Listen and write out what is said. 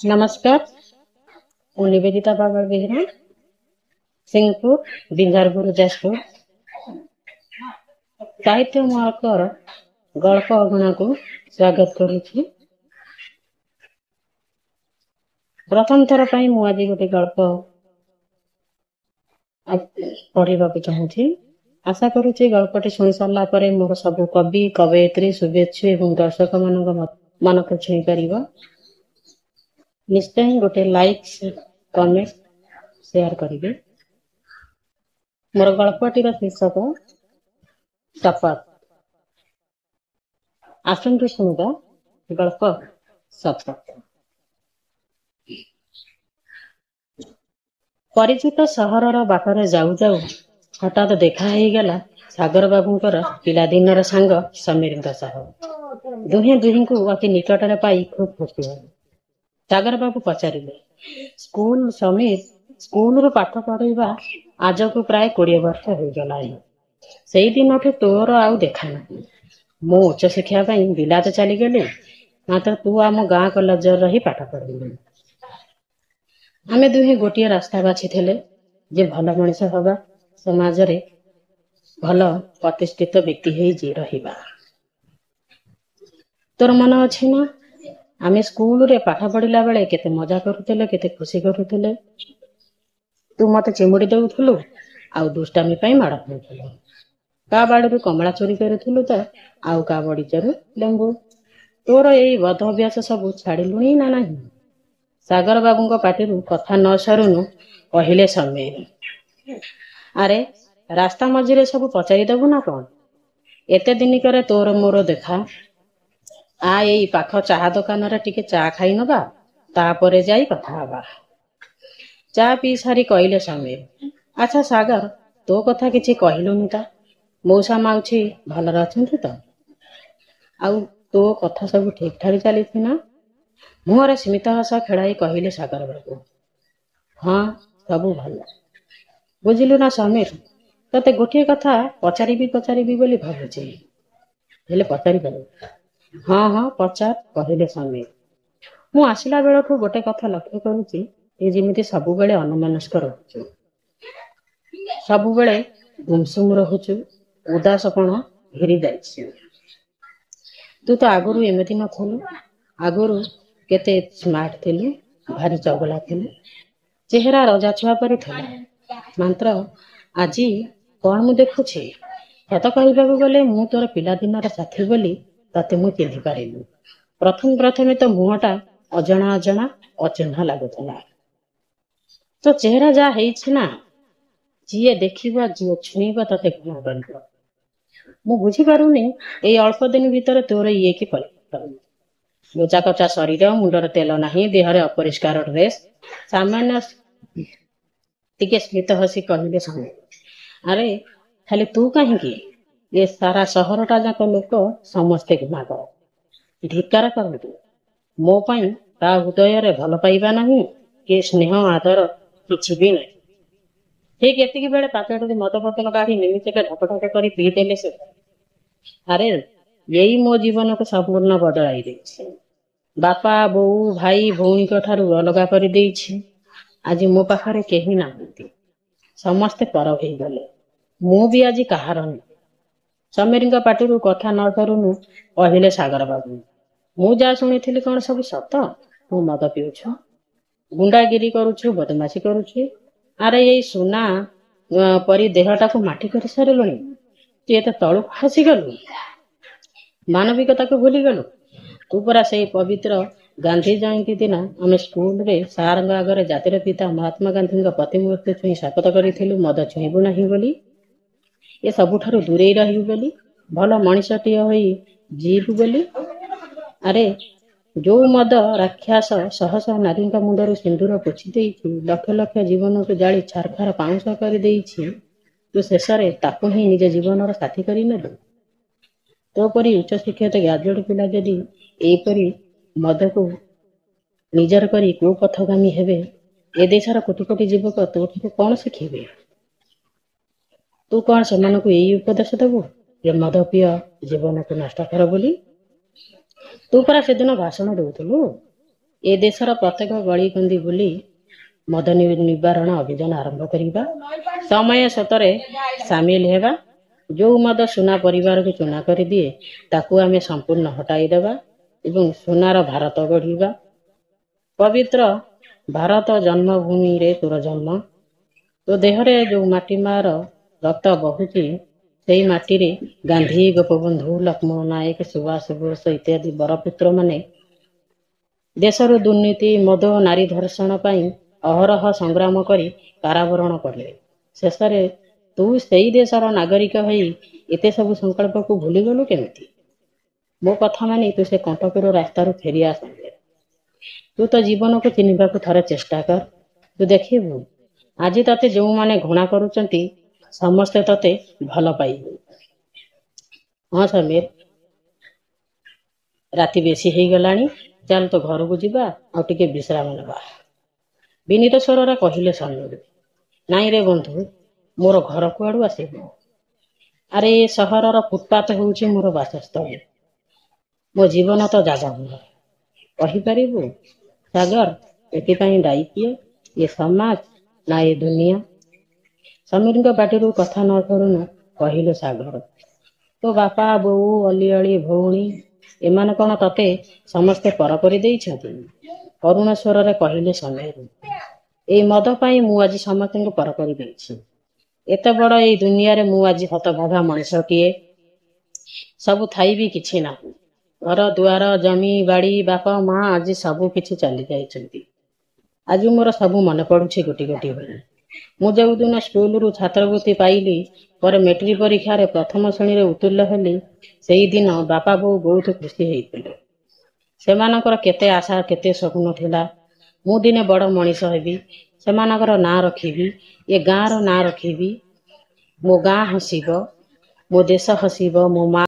नमस्कार, ମୁଁ ନିବେଦିତା ପାଗଳ ବେହେରା, ସିଂହପୁର, ବିଞ୍ଝାରପୁର, ଯାଜପୁର। ସାହିତ୍ୟ ମହକର ଗଳ୍ପ ଅଗଣାକୁ ସ୍ୱାଗତ କରୁଛି। ପ୍ରଥମ ଥର ପାଇଁ ମୁଁ ଆଜି ଗୋଟେ ଗଳ୍ପ ପଢିବାକୁ ଚାହୁଁଛି। ଆଶା କରୁଛି ଗଳ୍ପଟି ଶୁଣି ସାରିଲା ପରେ ମୋର ସବୁ କବି, କବୟିତ୍ରୀ, ଶୁଭେଚ୍ଛୁ ଏବଂ ଦର୍ଶକମାନଙ୍କ ମନକୁ ଛୁଇଁ ପାରିବ। ନିଶ୍ଚୟ ଗୋଟେ ଲାଇକ୍, କମେଣ୍ଟ, ସେୟାର କରିବେ। ମୋର ଗଳ୍ପଟିର ଶୀର୍ଷକ ଶପଥ। ଆସନ୍ତୁ ଶୁଣିବା ଗଳ୍ପ ଶପଥ। ପରିଚିତ ସହରର ବାଟରେ ଯାଉ ଯାଉ ହଠାତ୍ ଦେଖା ହେଇଗଲା ସାଗର ବାବୁଙ୍କର ପିଲାଦିନର ସାଙ୍ଗ ସମୀରଙ୍କ ସହ। ଦୁହେଁ ଦୁହିଁଙ୍କୁ ଅତି ନିକଟରେ ପାଇ ଖୁବ୍ ଖୁସି ହେଲେ। ସାଗର ବାବୁ ପଚାରିଲେ, ସମୀର, ସ୍କୁଲରୁ ପାଠ ପଢ଼ିବା ଆଜକୁ ପ୍ରାୟ 20 ବର୍ଷ ହେଇଗଲାଣି। ସେଇଦିନଠୁ ତୋର ଆଉ ଦେଖା ନାହିଁ। ମୁଁ ଉଚ୍ଚଶିକ୍ଷା ପାଇଁ ବିଲାତ ଚାଲିଗଲି, ମାତ୍ର ତୁ ଆମ ଗାଁ କଲେଜରେ ରହି ପାଠ ପଢ଼ିଲୁ। ଆମେ ଦୁହେଁ ଗୋଟିଏ ରାସ୍ତା ବାଛିଥିଲେ ଯେ ଭଲ ମଣିଷ ହବା, ସମାଜରେ ଭଲ ପ୍ରତିଷ୍ଠିତ ବ୍ୟକ୍ତି ହେଇ ରହିବା। ତୋର ମନ ଅଛି ନା, ଆମେ ସ୍କୁଲରେ ପାଠ ପଢିଲା ବେଳେ କେତେ ମଜା କରୁଥିଲେ, କେତେ ଖୁସି କରୁଥିଲେ। ତୁ ମତେ ଚିମୁଡ଼ି ଦେଉଥିଲୁ ଆଉ ଦୁଷ୍ଟାମି ପାଇଁ ମାଡ଼ ଖାଉଥିଲୁ। କାହା ବାଡ଼ିରୁ କମଳା ଚୋରି କରୁଥିଲୁ ତ ଆଉ କାହା ବଗିଚାରୁ ଲେମ୍ବୁ। ତୋର ଏଇ ବଦ ଅଭ୍ୟାସ ସବୁ ଛାଡ଼ିଲୁଣି ନା ନାହିଁ? ସାଗର ବାବୁଙ୍କ ପାଟିରୁ କଥା ନ ସରୁନୁ କହିଲେ ସମୀର, ଆରେ ରାସ୍ତା ମଝିରେ ସବୁ ପଚାରିଦେବୁ ନା କଣ? ଏତେ ଦିନିକରେ ତୋର ମୋର ଦେଖା, ଏଇ ପାଖ ଚାହା ଦୋକାନରେ ଟିକେ ଚା ଖାଇ ନବା, ତାପରେ ଯାଇ କଥା ହବା। ଚା ପିଇ ସାରି କହିଲେ ସମୀର, ଆଚ୍ଛା ସାଗର, ତୋ କଥା କିଛି କହିଲୁନି ତ? ମଉସା ମାଉସୀ ଭଲରେ ଅଛନ୍ତି ତ? ଆଉ ତୋ କଥା ସବୁ ଠିକ୍ ଠାକ୍ ଚାଲିଛି ନା? ମୁହଁରେ ସ୍ମିତ ହସ ଖେଳାଇ କହିଲେ ସାଗର ବାବୁ, ହଁ ସବୁ ଭଲ। ବୁଝିଲୁ ନା ସମୀର, ତତେ ଗୋଟିଏ କଥା ପଚାରିବି ବୋଲି ଭାବୁଛି, ହେଲେ ପଚାରିପାରିବି? ହଁ ହଁ ପଚାର, କହିଲେ ସମୀର। ମୁଁ ଆସିଲା ବେଳଠୁ ଗୋଟେ କଥା ଲକ୍ଷ୍ୟ କରୁଛି, ଏ ଯେମିତି ସବୁବେଳେ ଅନ୍ୟମନସ୍କ ରହୁଛୁ, ସବୁବେଳେ ଗୁମସୁମ ରହୁଛୁ, ଉଦାସପଣ ଘେରି ଯାଇଛି। ତୁ ତ ଆଗରୁ ଏମିତି ନଥିଲୁ। ଆଗରୁ କେତେ ସ୍ମାର୍ଟ ଥିଲୁ, ଭାରି ଚଗଲା ଥିଲୁ, ଚେହେରା ରଜା ଛୁଆ ପରି ଥିଲା। ମାତ୍ର ଆଜି କଣ ମୁଁ ଦେଖୁଛି? ସତ କହିବାକୁ ଗଲେ ମୁଁ ତୋର ପିଲାଦିନର ସାଥୀ ବୋଲି ତତେ ମୁଁ ଚିହ୍ନି ପାରିଲି। ପ୍ରଥମେ ତ ମୁହଁଟା ଅଚିହ୍ନା ଲାଗୁଥିଲା। ତୋ ଚେହେରା ଯାହା ହେଇଛି ନା, ଯିଏ ଦେଖିବ, ଯିଏ ଛୁଇଁବ ତତେ ଘୃଣା କରିବ। ମୁଁ ବୁଝିପାରୁନି ଏଇ ଅଳ୍ପ ଦିନ ଭିତରେ ତୋର ଇଏ କି ପରିବର୍ତ୍ତନ। ଲୋଚା କଚା ଶରୀର, ମୁଣ୍ଡରେ ତେଲ ନାହିଁ, ଦେହରେ ଅପରିଷ୍କାର ଡ୍ରେସ୍। ସାମାନ୍ୟ ଟିକେ ସ୍ମିତ ହସି କହିଲେ ସମୀର, ଆରେ ଖାଲି ତୁ କାହିଁକି, ଏ ସାରା ସହରଟା ଯାକ ଲୋକ ସମସ୍ତେ ଘୃଣା କର, ଧିକ୍କାର କରନ୍ତି। ମୋ ପାଇଁ ତା ହୃଦୟରେ ଭଲ ପାଇବା ନାହିଁ, କି ସ୍ନେହ ଆଦର କିଛି ବି ନାହିଁ। ଠିକ୍ ଏତିକି ବେଳେ ପାକେଟରୁ ମଦ ବୋତଲ କାଢି ନିମିଷକେ ଢକଢକ କରି ପିଇଦେଲେ ସେ। ଆରେ ଏଇ ମୋ ଜୀବନକୁ ସମ୍ପୂର୍ଣ୍ଣ ବଦଳାଇ ଦେଇଛି। ବାପା, ବୋଉ, ଭାଇ, ଭଉଣୀଙ୍କ ଠାରୁ ଅଲଗା କରିଦେଇଛି। ଆଜି ମୋ ପାଖରେ କେହି ନାହାନ୍ତି, ସମସ୍ତେ ପର ହେଇଗଲେ। ମୁଁ ବି ଆଜି କାହାର ନୁହେଁ। ସମୀରଙ୍କ ପାଟିରୁ କଥା ନ ସରୁନୁ କହିଲେ ସାଗର ବାବୁ, ମୁଁ ଯାହା ଶୁଣିଥିଲି କଣ ସବୁ ସତ? ତୁ ମଦ ପିଉଛୁ, ଗୁଣ୍ଡାଗିରି କରୁଛୁ, ବଦମାସି କରୁଛୁ। ଆରେ ଏଇ ସୁନା ପରି ଦେହଟାକୁ ମାଟି କରି ସାରିଲୁଣି। ତୁ ଏତେ ତଳକୁ ଖସିଗଲୁ, ମାନବିକତାକୁ ଭୁଲିଗଲୁ। ତୁ ପରା ସେଇ ପବିତ୍ର ଗାନ୍ଧୀ ଜୟନ୍ତୀ ଦିନ ଆମେ ସ୍କୁଲରେ ସାରଙ୍କ ଆଗରେ ଜାତିର ପିତା ମହାତ୍ମା ଗାନ୍ଧୀଙ୍କ ପ୍ରତିମୂର୍ତ୍ତି ଛୁଇଁ ଶପଥ କରିଥିଲୁ ମଦ ଛୁଇଁବୁ ନାହିଁ ବୋଲି, ଏ ସବୁଠାରୁ ଦୂରେଇ ରହିବୁ ବୋଲି, ଭଲ ମଣିଷଟିଏ ହୋଇ ଯିବୁ ବୋଲି। ଆରେ ଯୋଉ ମଦ ରାକ୍ଷସ ଶହ ଶହ ନାରୀଙ୍କ ମୁଣ୍ଡରୁ ସିନ୍ଦୁର ପୋଛି ଦେଇଛି, ଲକ୍ଷ ଲକ୍ଷ ଜୀବନକୁ ଜାଳି ଛାରଖାର ପାଉଁଶ କରିଦେଇଛି, ତୁ ଶେଷରେ ତାକୁ ହିଁ ନିଜ ଜୀବନର ସାଥୀ କରିନେଲୁ। ତୋ ପରି ଉଚ୍ଚଶିକ୍ଷିତ ଗ୍ରାଜୁଏଟ ପିଲା ଯଦି ଏଇପରି ମଦକୁ ନିଜର କରି କୁପଥଗାମୀ ହେବେ, ଏ ଦେଶର କୋଟି କୋଟି ଯୁବକ ତୋଠାରୁ କଣ ଶିଖିବେ? ତୁ କଣ ସେମାନଙ୍କୁ ଏଇ ଉପଦେଶ ଦେବୁ ଯେ ମଦ ପିଅ ଜୀବନକୁ ନଷ୍ଟ କର ବୋଲି? ତୁ ପରା ସେଦିନ ଭାଷଣ ଦେଉଥିଲୁ ଏ ଦେଶର ପ୍ରତ୍ୟେକ ଗଳିକନ୍ଦି ବୁଲି ମଦ ନିବାରଣ ଅଭିଯାନ ଆରମ୍ଭ କରିବା, ସମୟ ସତରେ ସାମିଲ ହେବା। ଯୋଉ ମଦ ସୁନା ପରିବାରକୁ ଚୂନା କରିଦିଏ ତାକୁ ଆମେ ସମ୍ପୂର୍ଣ୍ଣ ହଟାଇଦେବା ଏବଂ ସୁନାର ଭାରତ ଗଢ଼ିବା। ପବିତ୍ର ଭାରତ ଜନ୍ମଭୂମିରେ ତୋର ଜନ୍ମ। ତୋ ଦେହରେ ଯୋଉ ମାଟି ମାର ରକ୍ତ ବହୁଛି ସେଇ ମାଟିରେ ଗାନ୍ଧୀ, ଗୋପବନ୍ଧୁ, ଲକ୍ଷ୍ମଣ ନାୟକ, ସୁଭାଷ ବୋଷ ଇତ୍ୟାଦି ବରପୁତ୍ର ମାନେ ଦେଶରୁ ଦୁର୍ନୀତି, ମଦ, ନାରୀ ଧର୍ଷଣ ପାଇଁ ଅହରହ ସଂଗ୍ରାମ କରି କାରାବରଣ କଲେ। ଶେଷରେ ତୁ ସେଇ ଦେଶର ନାଗରିକ ହୋଇ ଏତେ ସବୁ ସଂକଳ୍ପକୁ ଭୁଲିଗଲୁ କେମିତି? ମୋ କଥା ମାନି ତୁ ସେ କଣ୍ଟକର ରାସ୍ତାରୁ ଫେରି ଆସେ। ତୁ ତ ଜୀବନକୁ ଚିହ୍ନିବାକୁ ଥରେ ଚେଷ୍ଟା କର। ତୁ ଦେଖିବୁ ଆଜି ତତେ ଯେଉଁମାନେ ଘୃଣା କରୁଛନ୍ତି ସମସ୍ତେ ତତେ ଭଲ ପାଇବେ। ହଁ ସମୀର, ରାତି ବେଶୀ ହେଇଗଲାଣି, ଚାଲ ତ ଘରକୁ ଯିବା ଆଉ ଟିକେ ବିଶ୍ରାମ ନେବା। ବିନୀତ ସ୍ୱରରେ କହିଲେ ସମୀର। ନାଇଁ ରେ ବନ୍ଧୁ, ମୋର ଘର କୁଆଡ଼ୁ ଆସିବ? ଆରେ ଏ ସହରର ଫୁଟପାଥ ହେଉଛି ମୋର ବାସସ୍ଥଳୀ। ମୋ ଜୀବନ ତ ଯାଯାବର। କହିପାରିବୁ ସାଗର, ଏଥିପାଇଁ ଦାୟୀ କିଏ? ଏ ସମାଜ ନା ଏ ଦୁନିଆ? ସମୀରଙ୍କ ପାଟିରୁ କଥା ନ ସରୁଣୁ କହିଲେ ସାଗର। ତୋ ବାପା, ବୋଉ, ଅଲିଅଳି ଭଉଣୀ ଏମାନେ କଣ ତତେ ସମସ୍ତେ ପର କରିଦେଇଛନ୍ତି? କରୁଣ ସ୍ୱରରେ କହିଲେ ସମୀର। ଏଇ ମଦ ପାଇଁ ମୁଁ ଆଜି ସମସ୍ତଙ୍କୁ ପର କରିଦେଇଛି। ଏତେ ବଡ଼ ଏଇ ଦୁନିଆରେ ମୁଁ ଆଜି ହତଭାଗା ମଣିଷଟିଏ। ସବୁ ଥାଇ ବି କିଛି ନାହିଁ। ଘର ଦୁଆର, ଜମି ବାଡ଼ି, ବାପା ମା ଆଜି ସବୁ କିଛି ଚାଲି ଯାଇଛନ୍ତି। ଆଜି ମୋର ସବୁ ମନେ ପଡୁଛି ଗୋଟି ଗୋଟି ହୋଇ। ମୁଁ ଯେଉଁଦିନ ସ୍କୁଲରୁ ଛାତ୍ରବୃତ୍ତି ପାଇଲି, ପରେ ମେଟ୍ରିକ ପରୀକ୍ଷାରେ ପ୍ରଥମ ଶ୍ରେଣୀରେ ଉତ୍ତୀର୍ଣ୍ଣ ହେଲି, ସେଇଦିନ ବାପା ବୋଉ ବହୁତ ଖୁସି ହେଇଥିଲେ। ସେମାନଙ୍କର କେତେ ଆଶା, କେତେ ସ୍ୱପ୍ନ ଥିଲା। ମୁଁ ଦିନେ ବଡ଼ ମଣିଷ ହେବି, ସେମାନଙ୍କର ନାଁ ରଖିବି, ଏ ଗାଁର ନାଁ ରଖିବି। ମୋ ଗାଁ ହସିବ, ମୋ ଦେଶ ହସିବ, ମୋ ମା